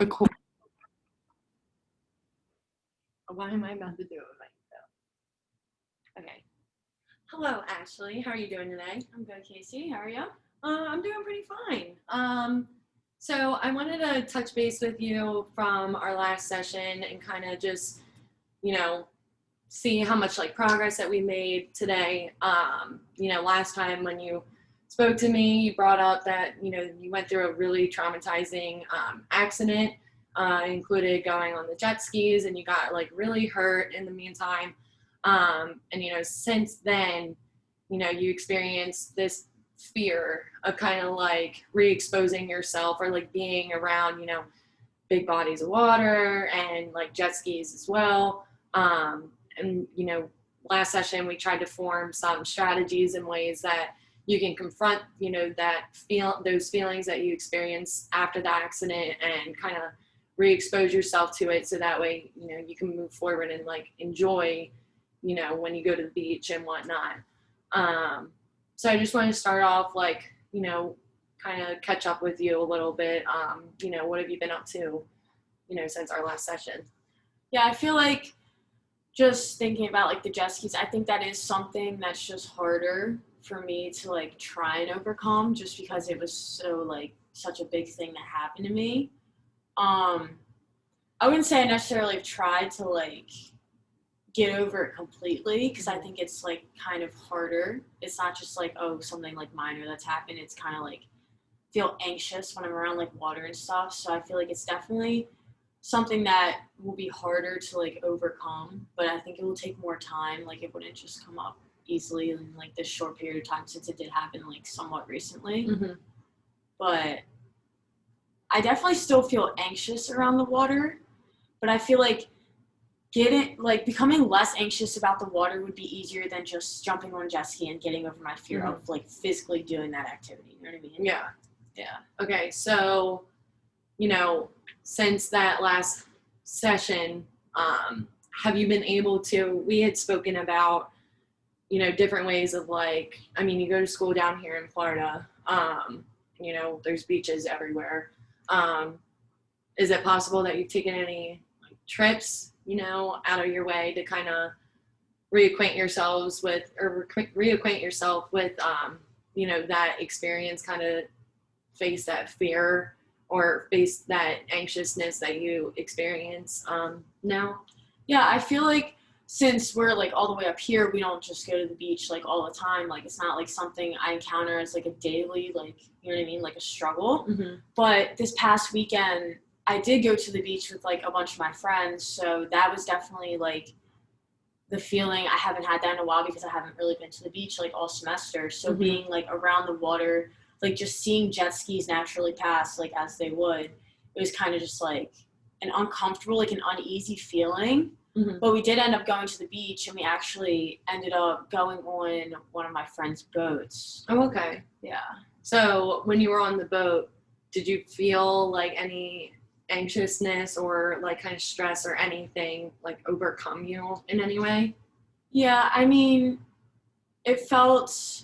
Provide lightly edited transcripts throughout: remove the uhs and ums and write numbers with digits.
Record. Why am I about to do it right now? Okay. Hello, Ashley. How are you doing today? I'm good, Casey. How are you? I'm doing pretty fine. So I wanted to touch base with you from our last session and kind of just, you know, see how much like progress that we made today. Last time when you spoke to me, you brought up that, you went through a really traumatizing accident, included going on the jet skis and you got like really hurt in the meantime. Since then, you experienced this fear of kind of like re-exposing yourself or like being around, big bodies of water and like jet skis as well. Last session we tried to form some strategies and ways that you can confront, those feelings that you experience after the accident and kind of re-expose yourself to it so that way, you can move forward and like enjoy, when you go to the beach and whatnot. So I just want to start off like, kind of catch up with you a little bit. What have you been up to, since our last session? Yeah, I feel like just thinking about like the jet skis, I think that is something that's just harder for me to like try and overcome just because it was so like such a big thing that happened to me. I wouldn't say I necessarily have tried to like get over it completely because I think it's like kind of harder. It's not just like, oh, something like minor that's happened. It's kind of like feel anxious when I'm around like water and stuff. So I feel like it's definitely something that will be harder to like overcome, but I think it will take more time. Like it wouldn't just come up easily in like this short period of time since it did happen like somewhat recently. Mm-hmm. But I definitely still feel anxious around the water, but I feel like becoming less anxious about the water would be easier than just jumping on a jet ski and getting over my fear of like physically doing that activity. You know what I mean? Yeah. Yeah. Okay. So, since that last session, have you been able to, we had spoken about, different ways of like, I mean, you go to school down here in Florida, there's beaches everywhere. Is it possible that you've taken any like trips, out of your way to kind of reacquaint yourself with, that experience, kind of face that fear or face that anxiousness that you experience now? Yeah, I feel like since we're like all the way up here, we don't just go to the beach like all the time. Like it's not like something I encounter as like a daily, like, you know what I mean, like a struggle. Mm-hmm. But this past weekend, I did go to the beach with like a bunch of my friends. So that was definitely like the feeling. I haven't had that in a while because I haven't really been to the beach like all semester. So Mm-hmm. being like around the water, like just seeing jet skis naturally pass like as they would, it was kind of just like an uncomfortable, like an uneasy feeling. Mm-hmm. But we did end up going to the beach, and we actually ended up going on one of my friend's boats. Oh, okay. Yeah. So when you were on the boat, did you feel like any anxiousness or like kind of stress or anything like overcome you in any way? Yeah, I mean, it felt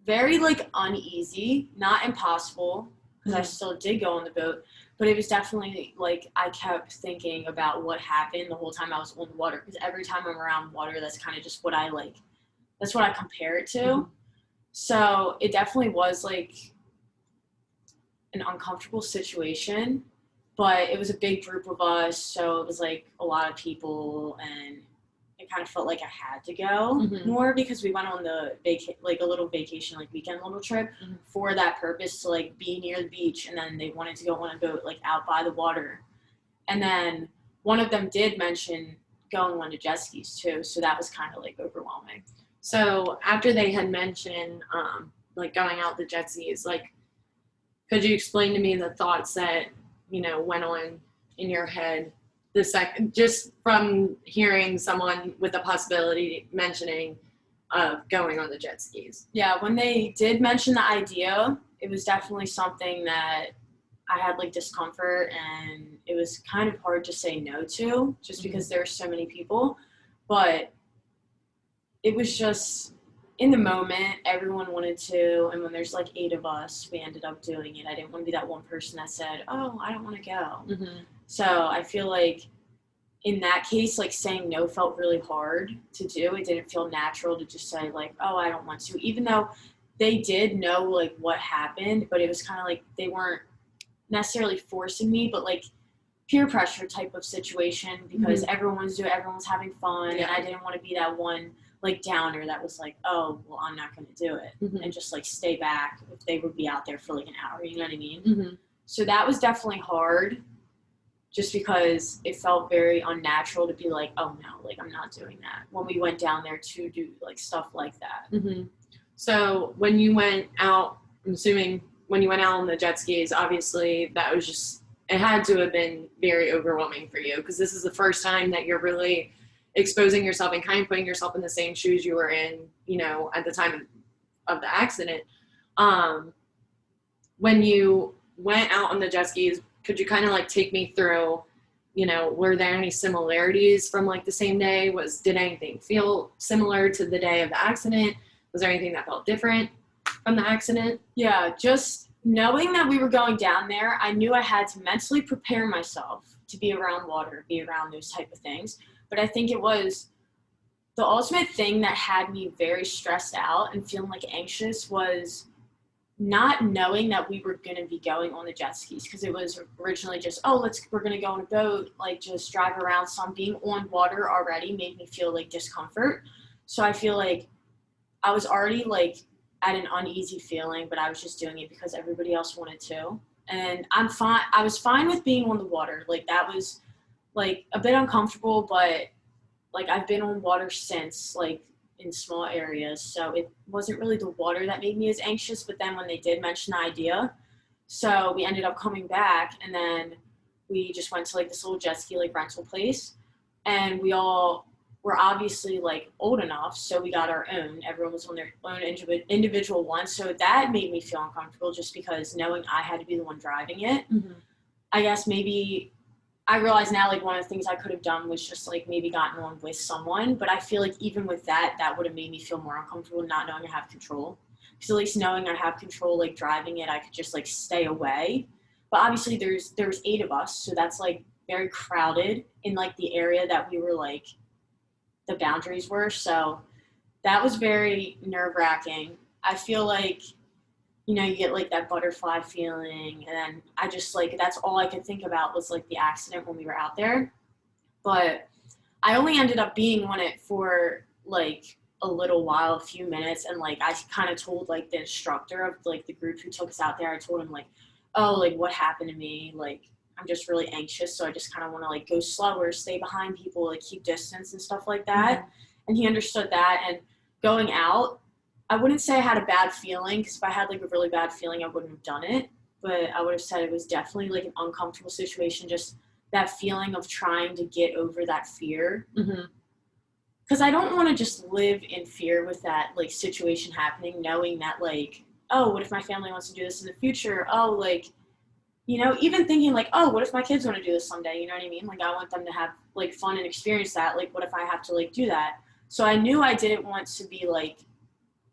very like uneasy, not impossible, because I still did go on the boat, but it was definitely like I kept thinking about what happened the whole time I was on the water, because every time I'm around water, that's kind of just what I like, that's what I compare it to. Mm-hmm. So it definitely was like an uncomfortable situation, but it was a big group of us, so it was like a lot of people, and it kind of felt like I had to go more because we went on the like a little vacation, like weekend little trip for that purpose to like be near the beach, and then they wanted to go on a boat like out by the water, and then one of them did mention going on to jet skis too, so that was kind of like overwhelming. So after they had mentioned like going out the jet skis, like could you explain to me the thoughts that went on in your head the second, just from hearing someone with the possibility mentioning of going on the jet skis? Yeah, when they did mention the idea, it was definitely something that I had like discomfort, and it was kind of hard to say no to just because there were so many people. But it was just in the moment, everyone wanted to, and when there's like 8 of us, we ended up doing it. I didn't want to be that one person that said, oh, I don't want to go. Mm-hmm. So I feel like in that case, like saying no felt really hard to do. It didn't feel natural to just say like, oh, I don't want to, even though they did know like what happened, but it was kind of like they weren't necessarily forcing me, but like peer pressure type of situation because everyone's having fun, and I didn't want to be that one like downer that was like, oh, well, I'm not going to do it, and just like stay back if they would be out there for like an hour, you know what I mean? So that was definitely hard, just because it felt very unnatural to be like, oh no, like I'm not doing that when we went down there to do like stuff like that. So when you went out, I'm assuming when you went out on the jet skis, obviously that was just, it had to have been very overwhelming for you, because this is the first time that you're really exposing yourself and kind of putting yourself in the same shoes you were in, you know, at the time of the accident. When you went out on the jet skis, could you kind of like take me through, you know, were there any similarities from like the same day? Did anything feel similar to the day of the accident? Was there anything that felt different from the accident? Yeah, just knowing that we were going down there, I knew I had to mentally prepare myself to be around water, be around those type of things. But I think it was the ultimate thing that had me very stressed out and feeling like anxious was not knowing that we were going to be going on the jet skis, because it was originally just, oh, we're going to go on a boat, like just drive around. Some being on water already made me feel like discomfort. So I feel like I was already like at an uneasy feeling, but I was just doing it because everybody else wanted to. And I'm fine. I was fine with being on the water. Like that was like a bit uncomfortable, but like I've been on water since, like in small areas. So it wasn't really the water that made me as anxious, but then when they did mention the idea, so we ended up coming back, and then we just went to like this little jet ski like rental place, and we all were obviously like old enough, so we got our own. Everyone was on their own individual one, so that made me feel uncomfortable just because knowing I had to be the one driving it. I guess maybe I realize now, like, one of the things I could have done was just, like, maybe gotten on with someone. But I feel like even with that, that would have made me feel more uncomfortable not knowing I have control. Because at least knowing I have control, like, driving it, I could just, like, stay away. But obviously there was 8 of us, so that's, like, very crowded in, like, the area that we were, like, the boundaries were. So that was very nerve-wracking. I feel like, you know, you get like that butterfly feeling, and then I just like, that's all I could think about was like the accident when we were out there. But I only ended up being on it for like a little while, a few minutes, and like I kind of told like the instructor of like the group who took us out there, I told him like, oh, like what happened to me, like I'm just really anxious, so I just kind of want to like go slower, stay behind people, like keep distance and stuff like that. And he understood that. And going out, I wouldn't say I had a bad feeling, because if I had like a really bad feeling, I wouldn't have done it. But I would have said it was definitely like an uncomfortable situation, just that feeling of trying to get over that fear. Because I don't want to just live in fear with that like situation happening, knowing that like, oh, what if my family wants to do this in the future? Oh, like, you know, even thinking like, oh, what if my kids want to do this someday? You know what I mean? Like I want them to have like fun and experience that. Like, what if I have to like do that? So I knew I didn't want to be like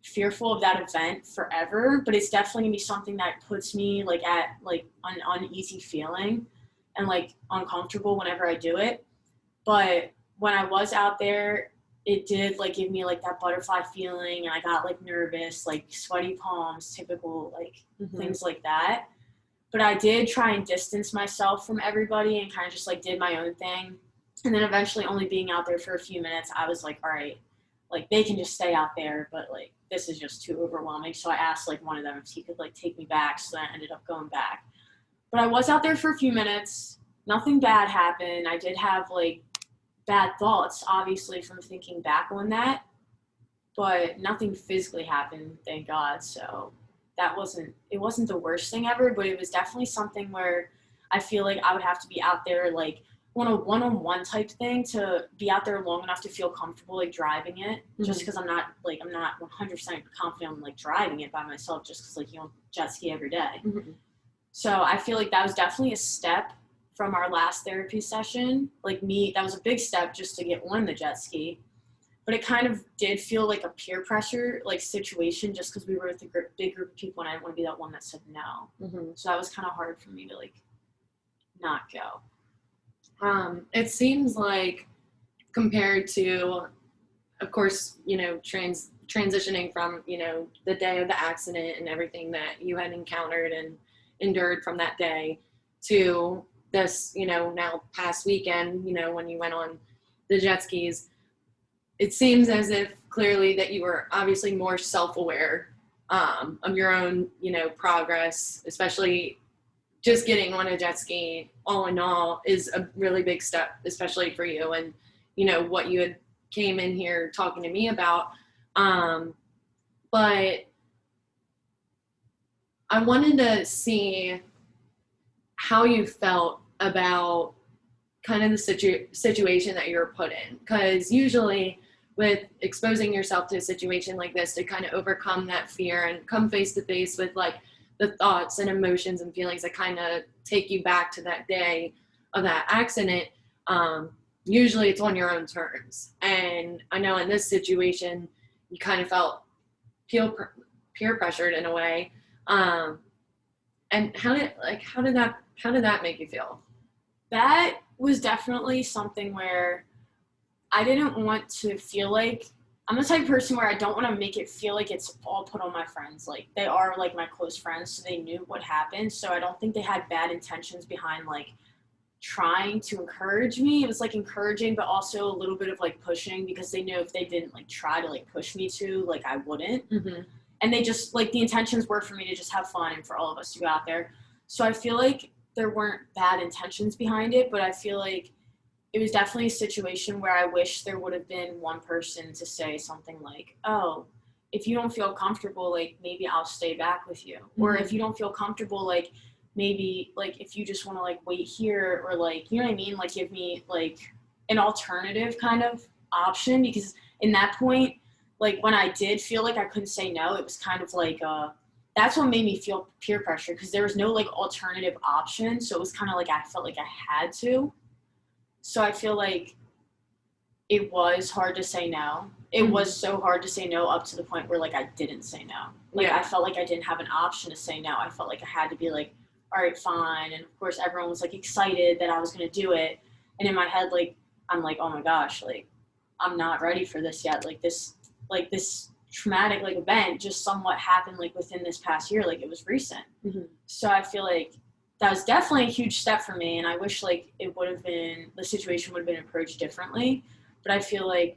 fearful of that event forever, but it's definitely gonna be something that puts me like at like an uneasy feeling and like uncomfortable whenever I do it. But when I was out there, it did like give me like that butterfly feeling, and I got like nervous, like sweaty palms, typical like things like that. But I did try and distance myself from everybody and kind of just like did my own thing. And then eventually, only being out there for a few minutes, I was like, all right, like they can just stay out there, but like this is just too overwhelming. So I asked like one of them if he could like take me back, so I ended up going back. But I was out there for a few minutes. Nothing bad happened. I did have like bad thoughts, obviously, from thinking back on that, but nothing physically happened, thank God. So it wasn't the worst thing ever, but it was definitely something where I feel like I would have to be out there like on a one-on-one type thing to be out there long enough to feel comfortable like driving it, just because I'm not 100% confident in like driving it by myself, just because like you don't jet ski every day. So I feel like that was definitely a step from our last therapy session. Like that was a big step just to get on the jet ski. but it kind of did feel like a peer pressure like situation just because we were with a big group of people and I didn't want to be that one that said no. So that was kind of hard for me to like not go. It seems like compared to, of course, transitioning from, the day of the accident and everything that you had encountered and endured from that day to this, now past weekend, when you went on the jet skis, it seems as if clearly that you were obviously more self-aware of your own, progress, especially just getting on a jet ski all in all is a really big step, especially for you and, what you had came in here talking to me about. But I wanted to see how you felt about kind of the situation that you're put in. Because usually with exposing yourself to a situation like this, to kind of overcome that fear and come face to face with like the thoughts and emotions and feelings that kind of take you back to that day of that accident, usually it's on your own terms. And I know in this situation, you kind of felt peer pressured in a way. And how did that make you feel? That was definitely something where I didn't want to feel like, I'm the type of person where I don't want to make it feel like it's all put on my friends. Like, they are like my close friends, so they knew what happened. So I don't think they had bad intentions behind like trying to encourage me. It was like encouraging, but also a little bit of like pushing, because they knew if they didn't like try to like push me to, like I wouldn't. And they just like, the intentions were for me to just have fun and for all of us to go out there. So I feel like there weren't bad intentions behind it, but I feel like it was definitely a situation where I wish there would have been one person to say something like, oh, if you don't feel comfortable, like maybe I'll stay back with you. Or if you don't feel comfortable, like maybe like if you just want to like wait here, or like, you know what I mean? Like give me like an alternative kind of option, because in that point, like when I did feel like I couldn't say no, it was kind of like, that's what made me feel peer pressure, because there was no like alternative option. So it was kind of like I felt like I had to. So I feel like it was hard to say no. It was so hard to say no up to the point where like I didn't say no. Like I felt like I didn't have an option to say no. I felt like I had to be like, all right, fine. And of course everyone was like excited that I was going to do it. And in my head, like, I'm like, oh my gosh, like I'm not ready for this yet. Like this traumatic like event just somewhat happened like within this past year. Like it was recent. So I feel like that was definitely a huge step for me, and I wish like it would have been, the situation would have been approached differently. But I feel like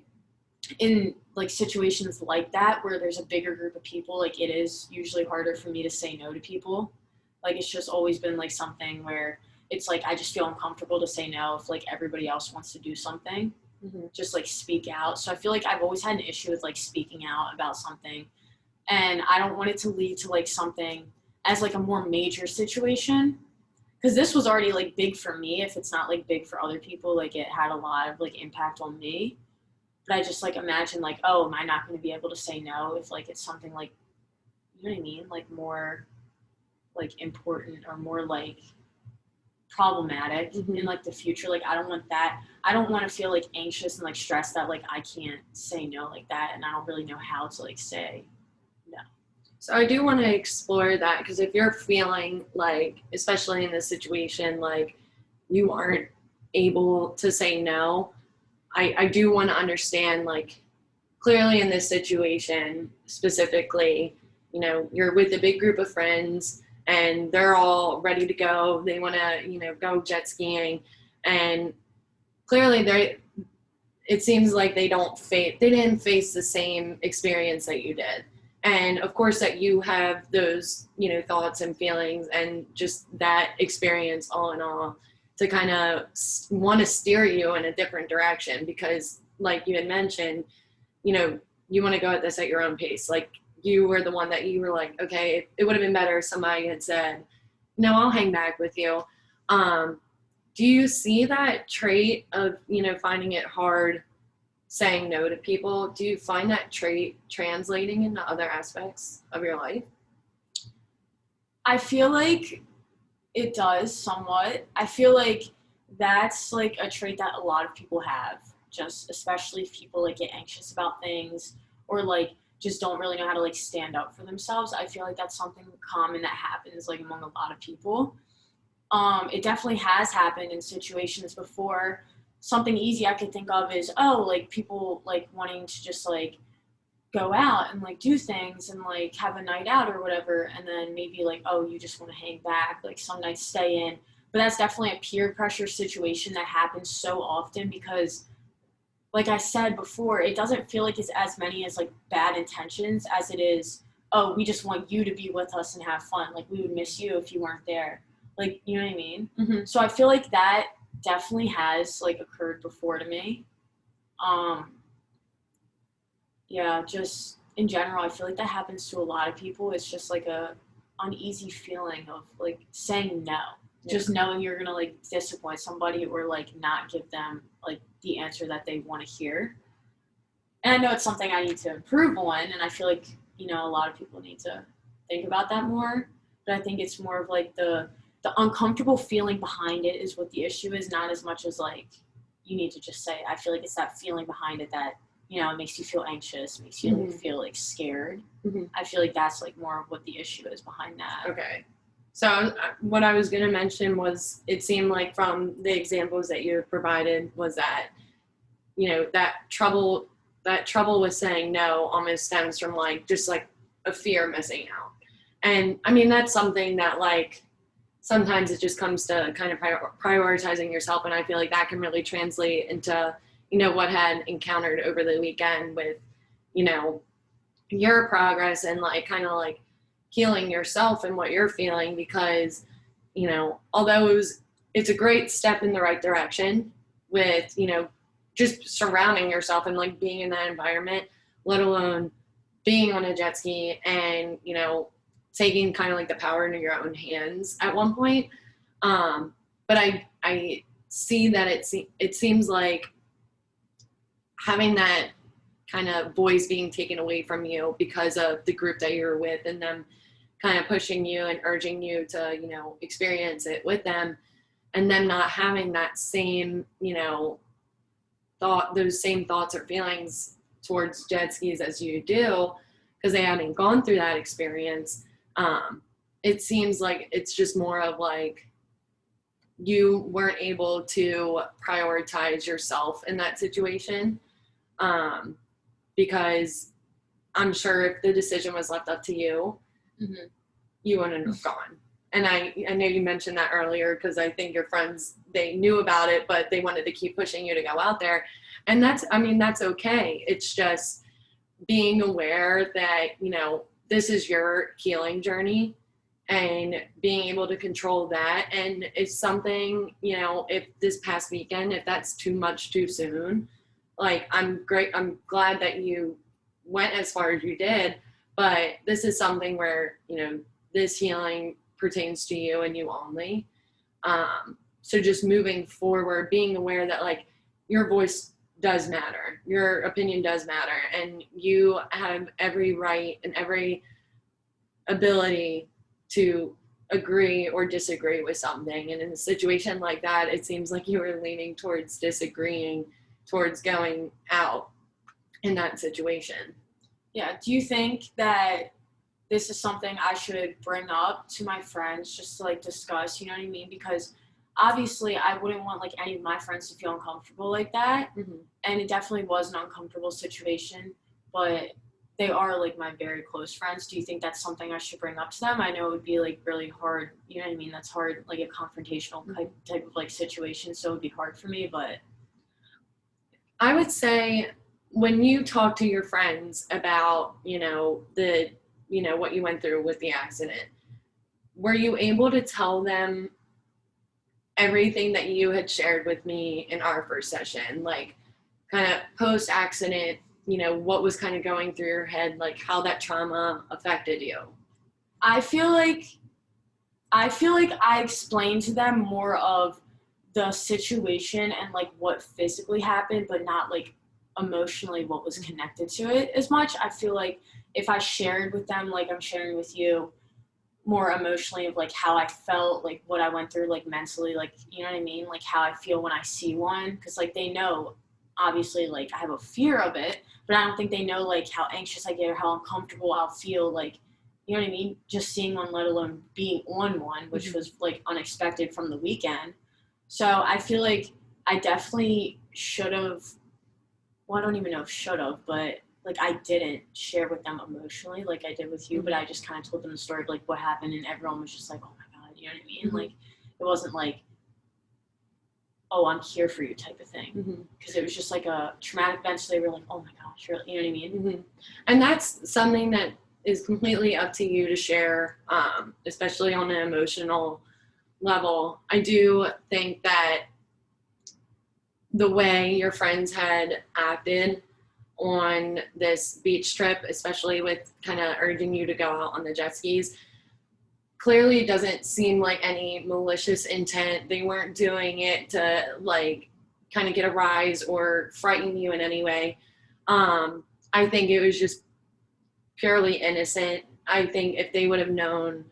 in like situations like that where there's a bigger group of people, like it is usually harder for me to say no to people. Like it's just always been like something where it's like I just feel uncomfortable to say no if like everybody else wants to do something. Just like speak out. So I feel like I've always had an issue with like speaking out about something, and I don't want it to lead to like something as like a more major situation. Because this was already like big for me. If it's not like big for other people, like it had a lot of like impact on me. But I just like imagine like, oh, am I not going to be able to say no if like it's something like, you know what I mean, like more like important or more like problematic in like the future. Like I don't want that. I don't want to feel like anxious and like stressed that like I can't say no like that, and I don't really know how to like say no. So I do want to explore that, because if you're feeling like, especially in this situation, like you aren't able to say no, I do want to understand, like, clearly in this situation specifically, you're with a big group of friends and they're all ready to go. They want to, go jet skiing, and clearly it seems like they didn't face the same experience that you did. And of course that you have those, thoughts and feelings and just that experience all in all to kind of want to steer you in a different direction, because like you had mentioned, you want to go at this at your own pace. Like you were the one that you were like, okay, it would have been better if somebody had said, no, I'll hang back with you. Do you see that trait of, finding it hard saying no to people? Do you find that trait translating into other aspects of your life? I feel like it does somewhat. I feel like that's like a trait that a lot of people have. just especially if people like get anxious about things or like just don't really know how to like stand up for themselves. I feel like that's something common that happens like among a lot of people. It definitely has happened in situations before. Something easy I could think of is, oh, like people like wanting to just like go out and like do things and like have a night out or whatever, and then maybe like, oh, you just want to hang back, like some nights stay in. But that's definitely a peer pressure situation that happens so often because like I said before, it doesn't feel like it's as many as like bad intentions as it is, oh, we just want you to be with us and have fun. Like we would miss you if you weren't there. Like, you know what I mean? Mm-hmm. So I feel like that definitely has like occurred before to me. Yeah, just in general, I feel like that happens to a lot of people. It's just like a uneasy feeling of like saying no. Just knowing you're gonna like disappoint somebody or like not give them like the answer that they want to hear. And I know it's something I need to improve on, and I feel like, you know, a lot of people need to think about that more. But I think it's more of like the uncomfortable feeling behind it is what the issue is, not as much as like you need to just say it. I feel like it's that feeling behind it that, you know, it makes you feel anxious, makes you like, feel like scared. I feel like that's like more of what the issue is behind that. Okay. So what I was going to mention was, it seemed like from the examples that you provided was that, you know, that trouble with saying no almost stems from like just like a fear of missing out. And I mean, that's something that like sometimes it just comes to kind of prioritizing yourself. And I feel like that can really translate into, you know, what had encountered over the weekend with, you know, your progress and like kind of like healing yourself and what you're feeling, because, you know, although it's a great step in the right direction with, you know, just surrounding yourself and like being in that environment, let alone being on a jet ski and, you know, taking kind of like the power into your own hands at one point. But I see that it seems like having that kind of voice being taken away from you because of the group that you're with and them kind of pushing you and urging you to, you know, experience it with them, and them not having that same, you know, those same thoughts or feelings towards jet skis as you do because they haven't gone through that experience. It seems like it's just more of like you weren't able to prioritize yourself in that situation, because I'm sure if the decision was left up to you, you wouldn't have gone. And I know you mentioned that earlier because I think your friends, they knew about it, but they wanted to keep pushing you to go out there. And that's okay. It's just being aware that, you know, this is your healing journey and being able to control that. And it's something, you know, if this past weekend, if that's too much too soon, like I'm glad that you went as far as you did, but this is something where, you know, this healing pertains to you and you only. So just moving forward, being aware that like your voice does matter, your opinion does matter, and you have every right and every ability to agree or disagree with something. And in a situation like that, it seems like you were leaning towards disagreeing, towards going out in that situation. Yeah. Do you think that this is something I should bring up to my friends just to like discuss, you know what I mean? Because obviously I wouldn't want like any of my friends to feel uncomfortable like that. And it definitely was an uncomfortable situation, but they are like my very close friends. Do you think that's something I should bring up to them? I know it would be like really hard, you know what I mean? That's hard, like a confrontational type of like situation. So it would be hard for me, but I would say when you talk to your friends about, you know, what you went through with the accident, were you able to tell them everything that you had shared with me in our first session, like kind of post accident, you know, what was kind of going through your head, like how that trauma affected you? I feel like I explained to them more of the situation and like what physically happened, but not like emotionally what was connected to it as much. I feel like if I shared with them, like I'm sharing with you, more emotionally of like how I felt, like what I went through, like mentally, like, you know what I mean? Like how I feel when I see one. Cause like they know obviously, like, I have a fear of it, but I don't think they know, like, how anxious I get or how uncomfortable I'll feel, like, you know what I mean? Just seeing one, let alone being on one, which was, like, unexpected from the weekend. So I feel like I definitely should have, well, I don't even know if should have, but, like, I didn't share with them emotionally like I did with you, but I just kind of told them the story of, like, what happened, and everyone was just like, oh, my God, you know what I mean? Like, it wasn't like, oh, I'm here for you type of thing. Because it was just like a traumatic event, so they were like, oh my gosh, you know what I mean? And that's something that is completely up to you to share, especially on an emotional level. I do think that the way your friends had acted on this beach trip, especially with kind of urging you to go out on the jet skis, clearly doesn't seem like any malicious intent. They weren't doing it to like kind of get a rise or frighten you in any way. I think it was just purely innocent. I think if they would have known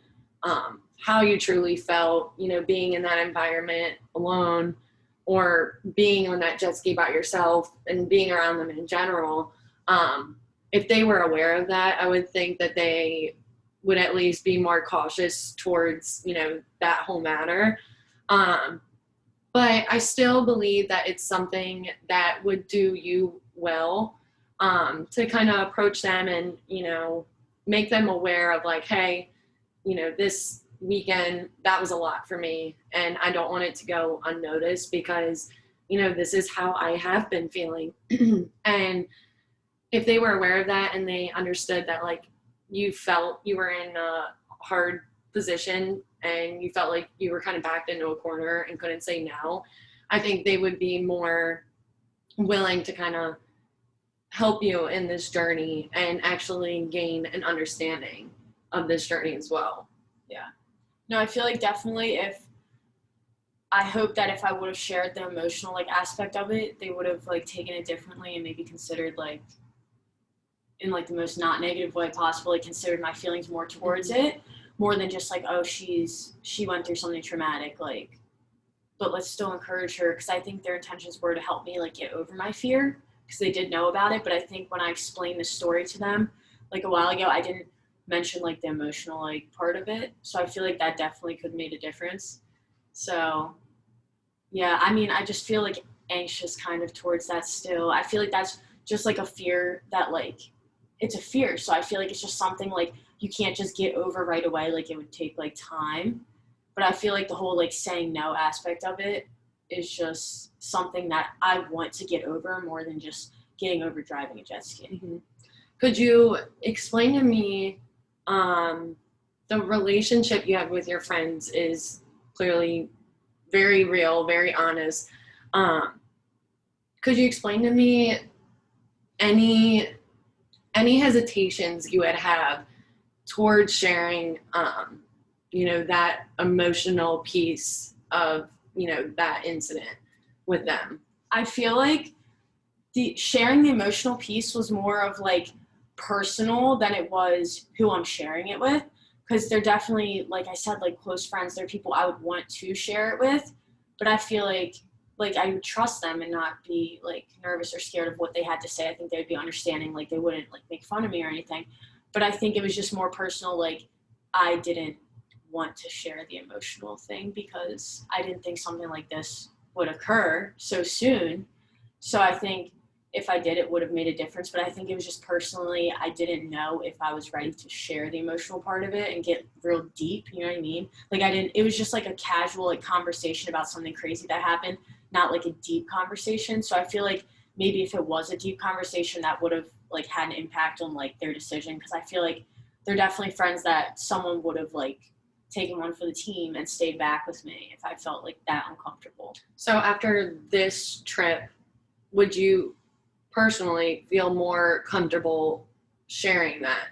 how you truly felt, you know, being in that environment alone or being on that jet ski by yourself and being around them in general, if they were aware of that, I would think that they would at least be more cautious towards, you know, that whole matter. But I still believe that it's something that would do you well, to kind of approach them and, you know, make them aware of like, hey, you know, this weekend, that was a lot for me and I don't want it to go unnoticed because, you know, this is how I have been feeling. And if they were aware of that and they understood that like you felt you were in a hard position and you felt like you were kind of backed into a corner and couldn't say no, I think they would be more willing to kind of help you in this journey and actually gain an understanding of this journey as well. Yeah. No, I feel like definitely I hope that if I would have shared the emotional like aspect of it, they would have like taken it differently and maybe considered like in like the most not negative way possible, like considered my feelings more towards it, more than just like, oh, she went through something traumatic, like, but let's still encourage her, because I think their intentions were to help me like get over my fear, because they did know about it. But I think when I explained the story to them like a while ago, I didn't mention like the emotional like part of it, so I feel like that definitely could have made a difference. So yeah, I mean, I just feel like anxious kind of towards that still. I feel like that's just like a fear that like, it's a fear, so I feel like it's just something like you can't just get over right away, like it would take like time. But I feel like the whole like saying no aspect of it is just something that I want to get over more than just getting over driving a jet ski. Could you explain to me, the relationship you have with your friends is clearly very real, very honest. Could you explain to me any hesitations you would have towards sharing, you know, that emotional piece of, you know, that incident with them? I feel like sharing the emotional piece was more of like personal than it was who I'm sharing it with, because they're definitely, like I said, like close friends. They're people I would want to share it with, but I feel like I would trust them and not be like nervous or scared of what they had to say. I think they would be understanding, like they wouldn't like make fun of me or anything. But I think it was just more personal. Like I didn't want to share the emotional thing because I didn't think something like this would occur so soon. So I think if I did, it would have made a difference. But I think it was just personally, I didn't know if I was ready to share the emotional part of it and get real deep. You know what I mean? Like it was just like a casual like conversation about something crazy that happened, not like a deep conversation. So I feel like maybe if it was a deep conversation, that would have like had an impact on like their decision. Cause I feel like they're definitely friends that someone would have like taken one for the team and stayed back with me if I felt like that uncomfortable. So after this trip, would you personally feel more comfortable sharing that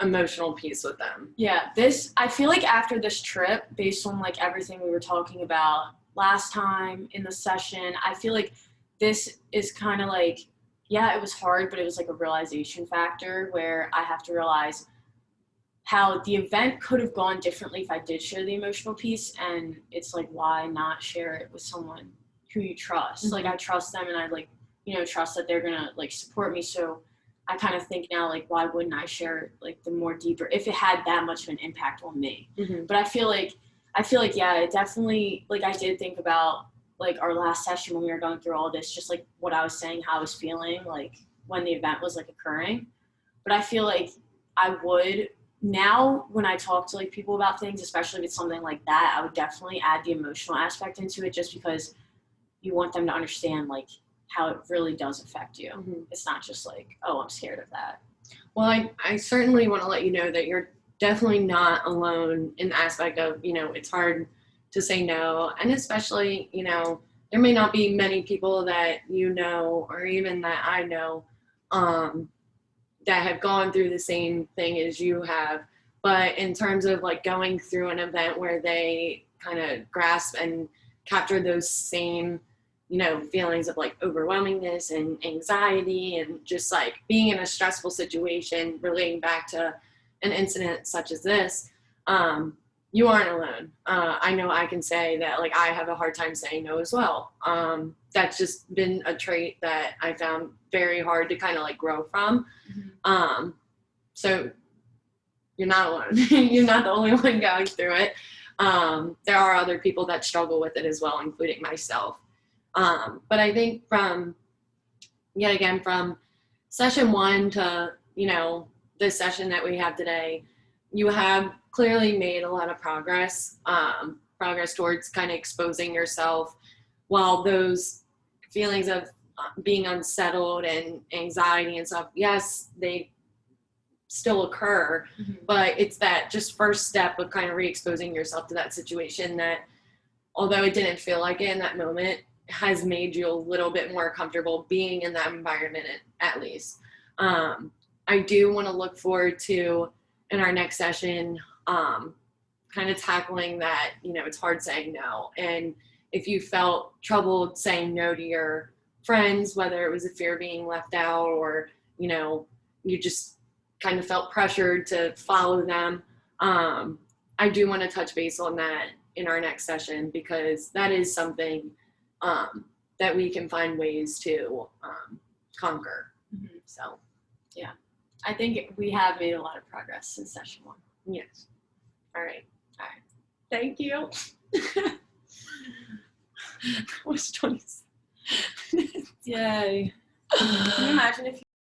emotional piece with them? Yeah, I feel like after this trip, based on like everything we were talking about last time in the session, I feel like this is kind of like, yeah, it was hard, but it was like a realization factor where I have to realize how the event could have gone differently if I did share the emotional piece. And it's like, why not share it with someone who you trust? Like I trust them and I like trust that they're gonna like support me. So I kind of think now, like, why wouldn't I share like the more deeper if it had that much of an impact on me? Mm-hmm. But I feel like yeah, it definitely, like, I did think about like our last session when we were going through all this, just like what I was saying, how I was feeling like when the event was like occurring. But I feel like I would now when I talk to like people about things, especially with something like that, I would definitely add the emotional aspect into it, just because you want them to understand like how it really does affect you. Mm-hmm. It's not just like, oh, I'm scared of that. Well, I certainly want to let you know that you're definitely not alone in the aspect of, it's hard to say no. And especially, there may not be many people that or even that I know that have gone through the same thing as you have. But in terms of like going through an event where they kind of grasp and capture those same feelings of like overwhelmingness and anxiety and just like being in a stressful situation relating back to an incident such as this, you aren't alone. I know I can say that like I have a hard time saying no as well. That's just been a trait that I found very hard to kind of like grow from. So you're not alone. You're not the only one going through it. There are other people that struggle with it as well, including myself. But I think from session 1 to, this session that we have today, you have clearly made a lot of progress towards kind of exposing yourself. While those feelings of being unsettled and anxiety and stuff, yes, they still occur, but it's that just first step of kind of re-exposing yourself to that situation that, although it didn't feel like it in that moment, has made you a little bit more comfortable being in that environment at least. I do want to look forward to, in our next session, kind of tackling that, it's hard saying no. And if you felt troubled saying no to your friends, whether it was a fear of being left out or, you just kind of felt pressured to follow them, I do want to touch base on that in our next session, because that is something that we can find ways to conquer. So, yeah, I think we have made a lot of progress since session 1. Yes. All right. Thank you. Was 20. Yay. Can you imagine if